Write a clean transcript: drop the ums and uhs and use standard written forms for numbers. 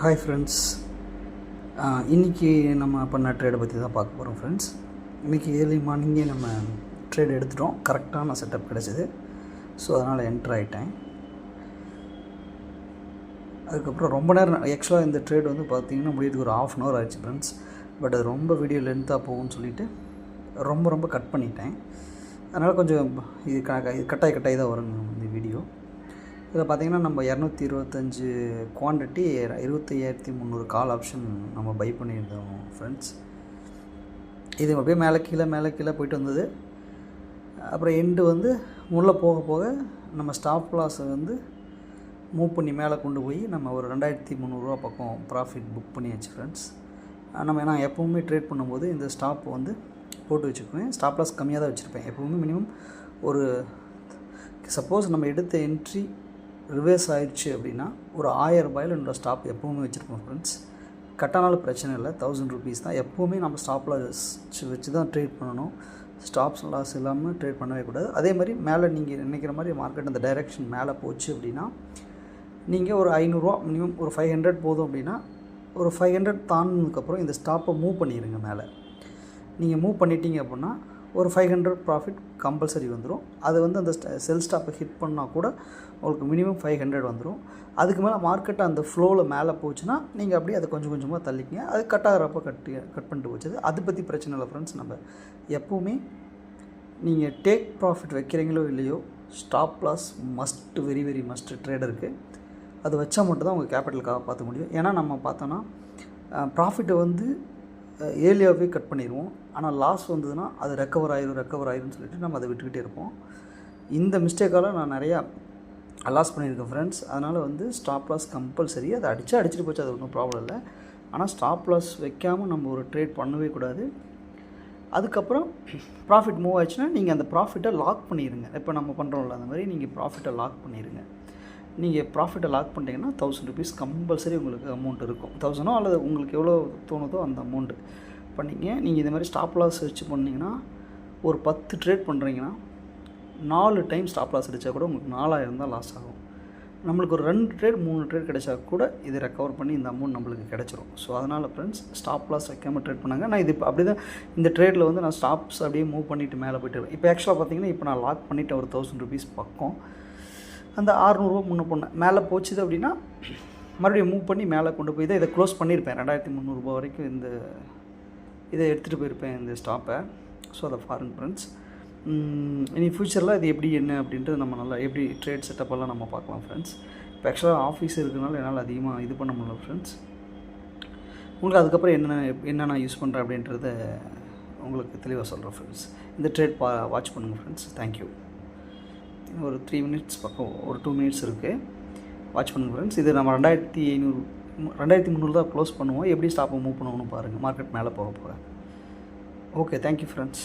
Hi friends, இன்றைக்கி நம்ம பண்ண ட்ரேடை பற்றி தான் பார்க்க போகிறோம் ஃப்ரெண்ட்ஸ். இன்றைக்கி ஏர்லி மார்னிங்கே நம்ம ட்ரேட் எடுத்துட்டோம். கரெக்டான செட்டப் கிடச்சிது. ஸோ அதனால் என்ட்ரு ஆகிட்டேன். அதுக்கப்புறம் ரொம்ப நேரம் ஆக்சுவலாக இந்த ட்ரேட் வந்து பார்த்திங்கன்னா முடியறதுக்கு ஒரு ½ hour ஆயிடுச்சு ஃப்ரெண்ட்ஸ். பட் அது ரொம்ப வீடியோ லென்த்தாக போகும்னு சொல்லிவிட்டு ரொம்ப கட் பண்ணிட்டேன். அதனால் கொஞ்சம் இது கட்டாயி தான் வருங்க இந்த வீடியோ. இதில் பார்த்திங்கன்னா நம்ம 225 குவான்டிட்டி 25,300 கால் ஆப்ஷன் நம்ம பை பண்ணியிருந்தோம் ஃப்ரெண்ட்ஸ். இது அப்படியே மேலே கீழே போயிட்டு வந்தது. அப்புறம் எண்டு வந்து உள்ளே போக நம்ம ஸ்டாப் லாஸை வந்து மூவ் பண்ணி மேலே கொண்டு போய் நம்ம ஒரு 2,300 பக்கம் ப்ராஃபிட் புக் பண்ணியாச்சு ஃப்ரெண்ட்ஸ். நான் எப்போவுமே ட்ரேட் பண்ணும்போது இந்த ஸ்டாப் வந்து போட்டு வச்சுக்குவேன். ஸ்டாப் லாஸ் கம்மியாக தான் வச்சுருப்பேன் எப்போவுமே. மினிமம் ஒரு சப்போஸ் நம்ம எடுத்த என்ட்ரி ரிவர்ஸ் ஆயிடுச்சு அப்படின்னா ஒரு 1000 ரூபாயில் என்னோடய ஸ்டாப் எப்போவுமே வச்சுருப்போம் ஃப்ரெண்ட்ஸ். கட்டானாலும் பிரச்சனை இல்லை, 1000 rupees தான். எப்போவுமே நம்ம ஸ்டாப் லாஸ் வச்சு தான் ட்ரேட் பண்ணணும். ஸ்டாப்ஸ் லாஸ் இல்லாமல் ட்ரேட் பண்ணவே கூடாது. அதே மாதிரி மேலே நீங்கள் நினைக்கிற மாதிரி மார்க்கெட் அந்த டைரெக்ஷன் மேலே போச்சு அப்படின்னா நீங்கள் ஒரு 500 மினிமம் ஒரு 500 போதும் அப்படின்னா ஒரு 500 தாண்டினதுக்கப்புறம் இந்த ஸ்டாப்பை மூவ் பண்ணிடுங்க மேலே. நீங்கள் மூவ் பண்ணிட்டீங்க அப்படின்னா ஒரு 500 ப்ராஃபிட் கம்பல்சரி வந்துடும். அது வந்து அந்த செல் ஸ்டாப்பை ஹிட் பண்ணால் கூட உங்களுக்கு மினிமம் 500 வந்துடும். அதுக்கு மேலே மார்க்கெட் அந்த ஃப்ளோவில் மேலே போச்சுன்னா நீங்கள் அப்படியே அதை கொஞ்சம் கொஞ்சமாக தள்ளிக்கிங்க. அது கட் ஆகிறப்ப கட் பண்ணிட்டு போச்சு. அதை பற்றி பிரச்சனை இல்லை ஃப்ரெண்ட்ஸ். நம்ம எப்போவுமே நீங்கள் டேக் ப்ராஃபிட் வைக்கிறீங்களோ இல்லையோ stop loss must, very must ட்ரேடருக்கு. அது வச்சா மட்டும்தான் உங்கள் கேபிட்டலுக்காக பார்த்துக்க முடியும். ஏன்னா நம்ம பார்த்தோன்னா ப்ராஃபிட்டை வந்து ஏர்லியாகவே கட் பண்ணிடுவோம். ஆனால் லாஸ் வந்ததுன்னா அது ரெக்கவர் ஆயிரும்னு சொல்லிட்டு நம்ம அதை விட்டுக்கிட்டே இருப்போம். இந்த மிஸ்டேக்கால் நான் நிறையா லாஸ் பண்ணியிருக்கேன் ஃப்ரெண்ட்ஸ். அதனால் வந்து ஸ்டாப் லாஸ் கம்பல்சரி. அதை அடிச்சுட்டு போச்சு, அது ஒன்றும் ப்ராப்ளம் இல்லை. ஆனால் ஸ்டாப் லாஸ் வைக்காமல் நம்ம ஒரு ட்ரேட் பண்ணவே கூடாது. அதுக்கப்புறம் ப்ராஃபிட் மூவ் ஆயிடுச்சுன்னா நீங்கள் அந்த ப்ராஃபிட்டை லாக் பண்ணிடுங்க. இப்போ நம்ம பண்ணுறோம்ல அந்த மாதிரி நீங்கள் ப்ராஃபிட்டை லாக் பண்ணிடுங்க. நீங்கள் ப்ராஃபிட்டை லாக் பண்ணிட்டீங்கன்னா 1000 rupees கம்பல்சரி உங்களுக்கு அமௌண்ட் இருக்கும். 1000 அல்லது உங்களுக்கு எவ்வளோ தோணுதோ அந்த அமௌண்ட்டு பண்ணிங்க. நீங்கள் இந்த மாதிரி ஸ்டாப் லாஸ் வச்சு பண்ணிங்கன்னா ஒரு 10 ட்ரேட் பண்ணுறீங்கன்னா 4 டைம் ஸ்டாப் லாஸ் அடித்தா கூட உங்களுக்கு 4000 தான் லாஸ் ஆகும். நம்மளுக்கு ஒரு 2 ட்ரேட் 3 ட்ரேட் கிடைச்சா கூட இது ரெக்கவர் பண்ணி இந்த அமௌண்ட் நம்மளுக்கு கிடச்சிரும். ஸோ அதனால் ஃப்ரெண்ட்ஸ் ஸ்டாப் லாஸ் வைக்காமல் ட்ரேட் பண்ணாங்க. நான் இது அப்படி தான் இந்த ட்ரேடில் வந்து நான் ஸ்டாப்ஸ் அப்படியே மூவ் பண்ணிவிட்டு மேலே போய்ட்டு இப்போ ஆக்சுவலாக பார்த்தீங்கன்னா இப்போ நான் லாக் பண்ணிவிட்டேன் ஒரு 1000 rupees பக்கம். அந்த 600 முன்ன பண்ணேன் மேலே போச்சுது அப்படின்னா மறுபடியும் மூவ் பண்ணி மேலே கொண்டு போய் தான் இதை க்ளோஸ் பண்ணியிருப்பேன். 2,300 வரைக்கும் இதை எடுத்துகிட்டு போயிருப்பேன் இந்த ஸ்டாப்பை. ஸோ அதை ஃபாரின் ஃப்ரெண்ட்ஸ். இனி ஃப்யூச்சரில் இது எப்படி என்ன அப்படின்ட்டு நம்ம நல்லா எப்படி ட்ரேட் செட்டப்பெல்லாம் நம்ம பார்க்கலாம் ஃப்ரெண்ட்ஸ். இப்போ ஆக்சுவலாக ஆஃபீஸ் இருக்கிறனால என்னால் அதிகமாக இது பண்ண முடியல ஃப்ரெண்ட்ஸ். உங்களுக்கு அதுக்கப்புறம் என்ன நான் யூஸ் பண்ணுறேன் அப்படின்றத உங்களுக்கு தெளிவாக சொல்கிறேன் ஃப்ரெண்ட்ஸ். இந்த ட்ரேட் வாட்ச் பண்ணுங்கள் ஃப்ரெண்ட்ஸ். தேங்க்யூ. ஒரு 3 minutes பக்கம் ஒரு 2 minutes இருக்குது. வாட்ச் பண்ணுங்கள் ஃப்ரெண்ட்ஸ். இது நம்ம 2,300 தான் க்ளோஸ் பண்ணுவோம். எப்படி ஸ்டாப்பை மூவ் பண்ணுவோன்னு பாருங்கள் மார்க்கெட் மேலே போக. Okay, thank you friends.